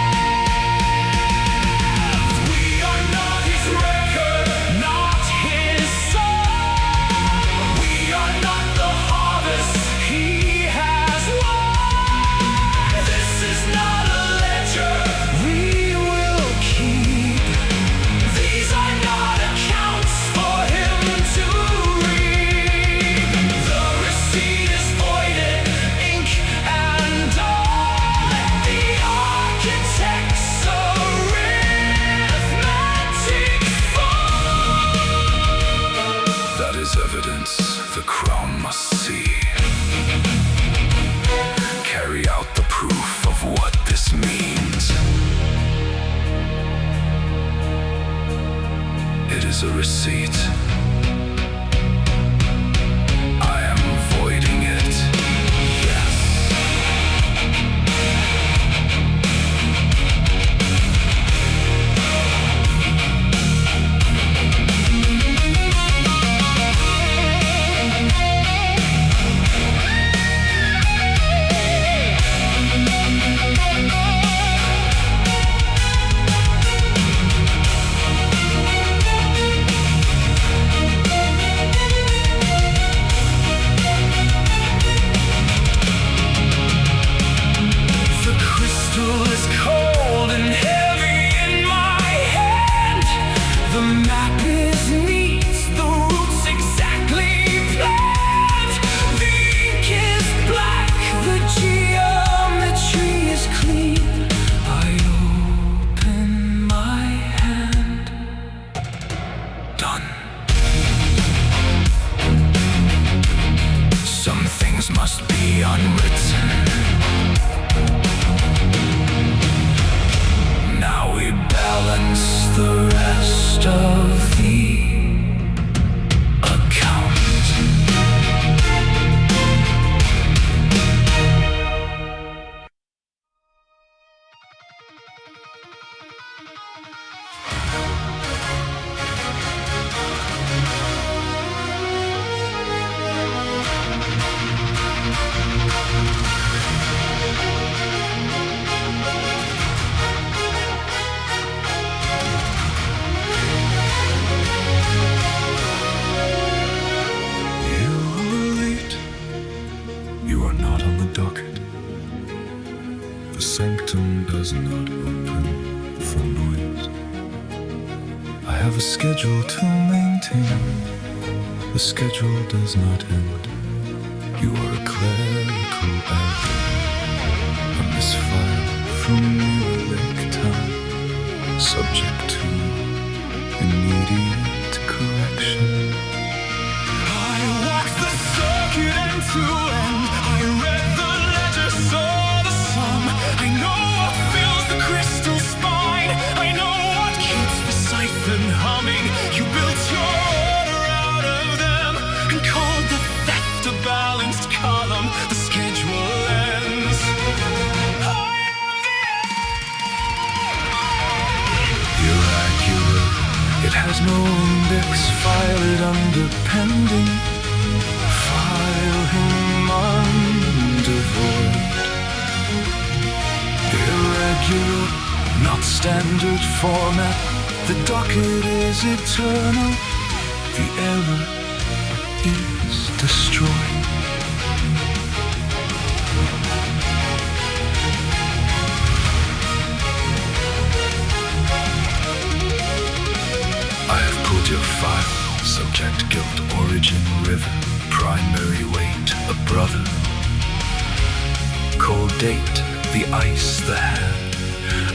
We are not his record, not his song. We are not the harvest he has won. This is not a ledger we will keep. These are not accounts for him to read. The receipt is voided, ink and all. Let the architects arithmetic fall. That is evidence the crown must see. Carry out the proof of what this means. It is a receipt. I am voiding it. Yes. The crystal is cold and heavy in my hand. The map is neat, the roots exactly planned. The ink is black, the geometry is clean. I open my hand. Done. Some things must be unwritten. Now we balance the rest of the account. on the docket. The sanctum does not open for noise. I have a schedule to maintain. The schedule does not end. You are a clerical error. A misfire from New Lake Town, subject to immediate correction. I walked the circuit end to end. I read the ledger, saw the sum. I know what fills the crystal spine. I know what keeps the siphon humming. You built your order out of them and called the theft a balanced column. The schedule ends. Irregular. It has no index. File it under pending. File him under void. Irregular, not standard format. The docket is eternal. The error is destroyed. I have pulled your file. Subject, guilt, origin, river. Primary weight, a brother. Cold date, the ice, the hand.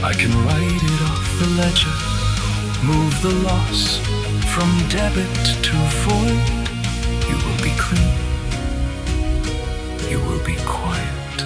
I can write it off the ledger. Move the loss from debit to void. You will be clean. You will be quiet.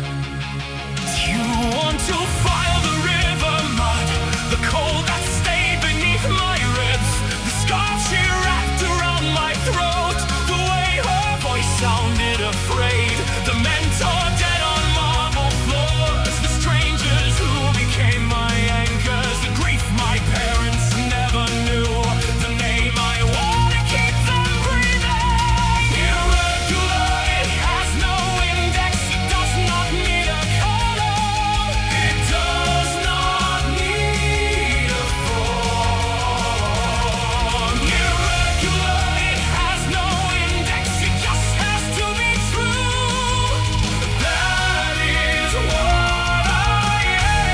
You want to file the river mud, the cold that stayed beneath my ribs, the scarf she wrapped around my throat, the way her voice sounded afraid, the mentor dead on marble floors, the strangers who became my anchors, the grief my parents never knew, the name I want to keep them breathing. Irregular, it has no index, it does not need a column, it does not need a form. Irregular, it has no index, it just has to be true. That is what I am.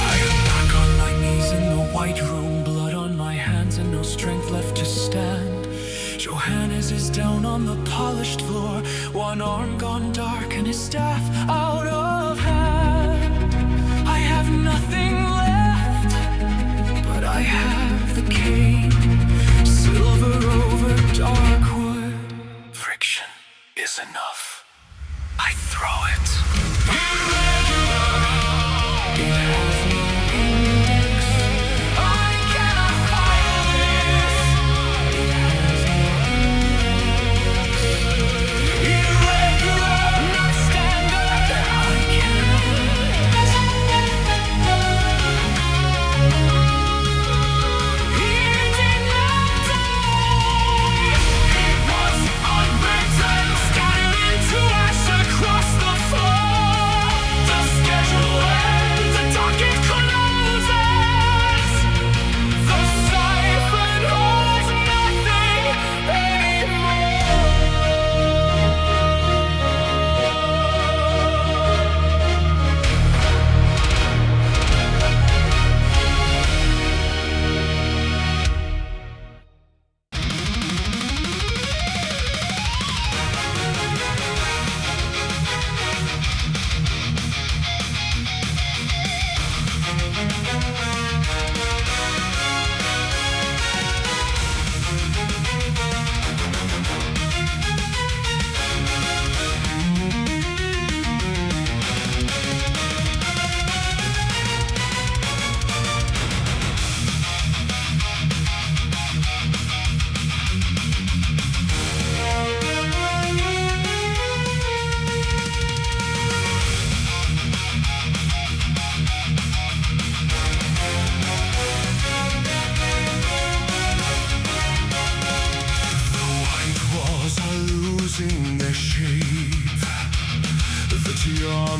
I am back on my knees in the white room, blood on my hands and no strength left to stand. Johannes is down on the polished floor, one arm gone dark and his staff out of hand. I have nothing left, but I have the cane, silver over dark wood. Friction is enough. I throw it. Irregular. It has no index. I cannot file this. It has no index. Irregular, not standard. I cannot. He did not die. It was unwritten, scattered into ash across the floor.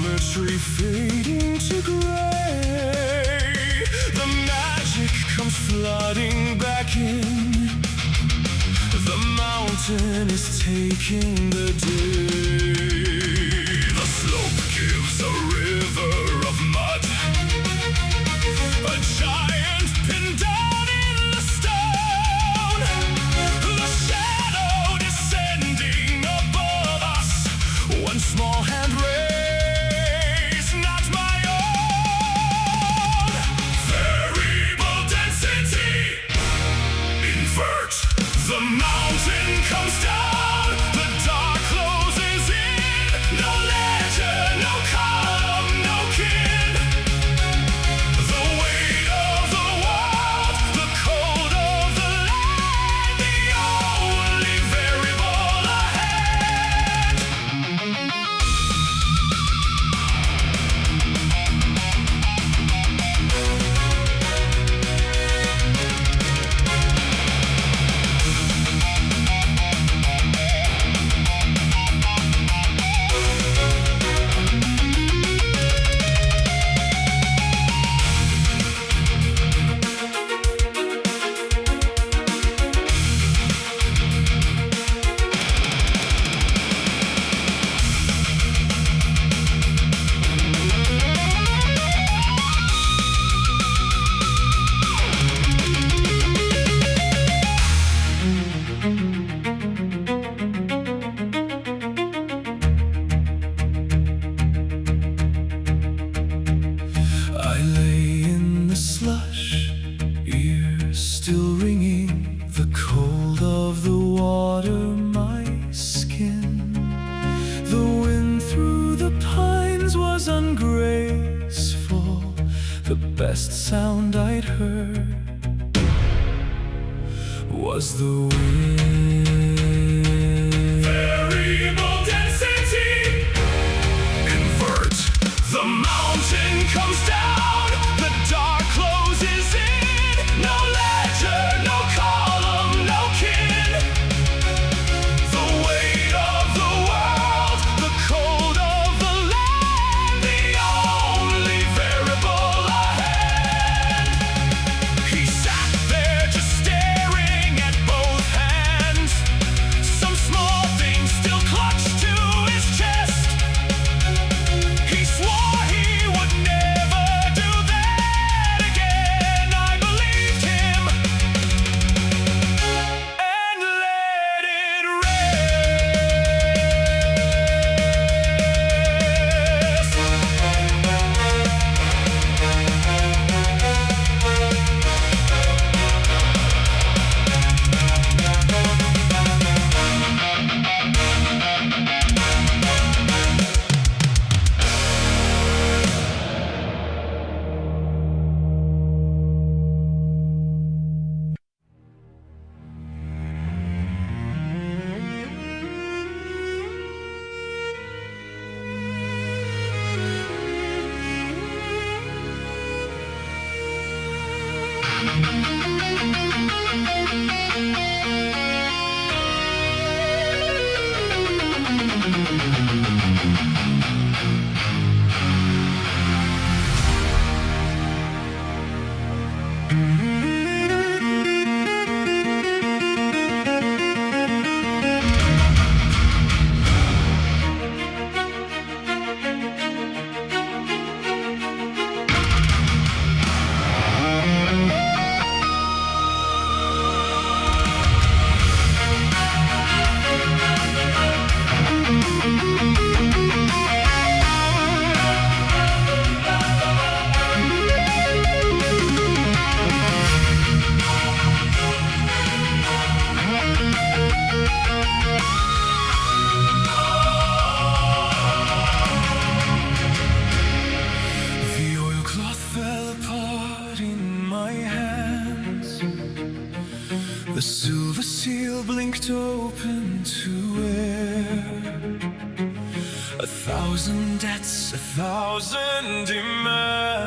geometry fading to gray. The magic comes flooding back in. The mountain is taking the day. The slope gives a river of mud, a giant pinned down in the stone. The shadow descending above us, one small hand raised, not my own. Variable density, invert. The mountain comes down, the dark closes in. No ledger, no column, no kin. The weight of the world, the code of the land, the only variable ahead. I lay in the slush, ears still ringing, the cold of the water, my skin. The wind through the pines was ungraceful, the best sound I'd heard was the wind. Variable density, invert. The mountain comes down, the dark closes in. No ledger, no column, no kin. The weight of the world, the code of the land, the only variable ahead. He sat there just staring at both hands. Some small thing still clutched to his chest. He swore he would never do that again. I believed him and let it rest. The silver seal blinked open to air. 1,000 debts, 1,000 demands.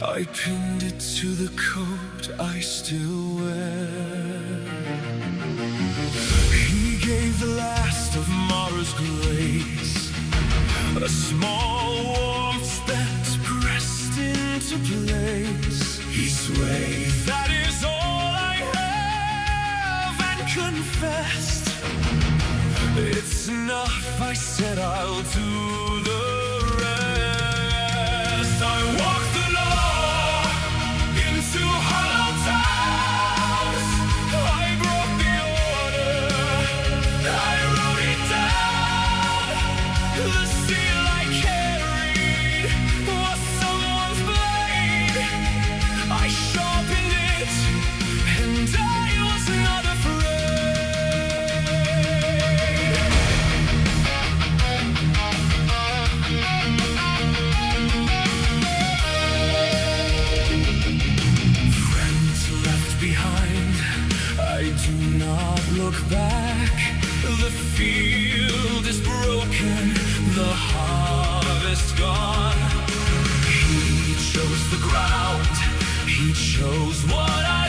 I pinned it to the coat I still wear. He gave the last of Mara's grace, A small warmth that's pressed into place. He sways, that is all I have, and confessed. It's enough, I said, I'll do the rest. I walk the law into hollow towns. I broke the order, I wrote it down. The seal I carried was someone's blade. I sharpened it, and I was not afraid. Friends left behind, I do not look back. The field is broken, the harvest gone. He chose the ground, he chose what I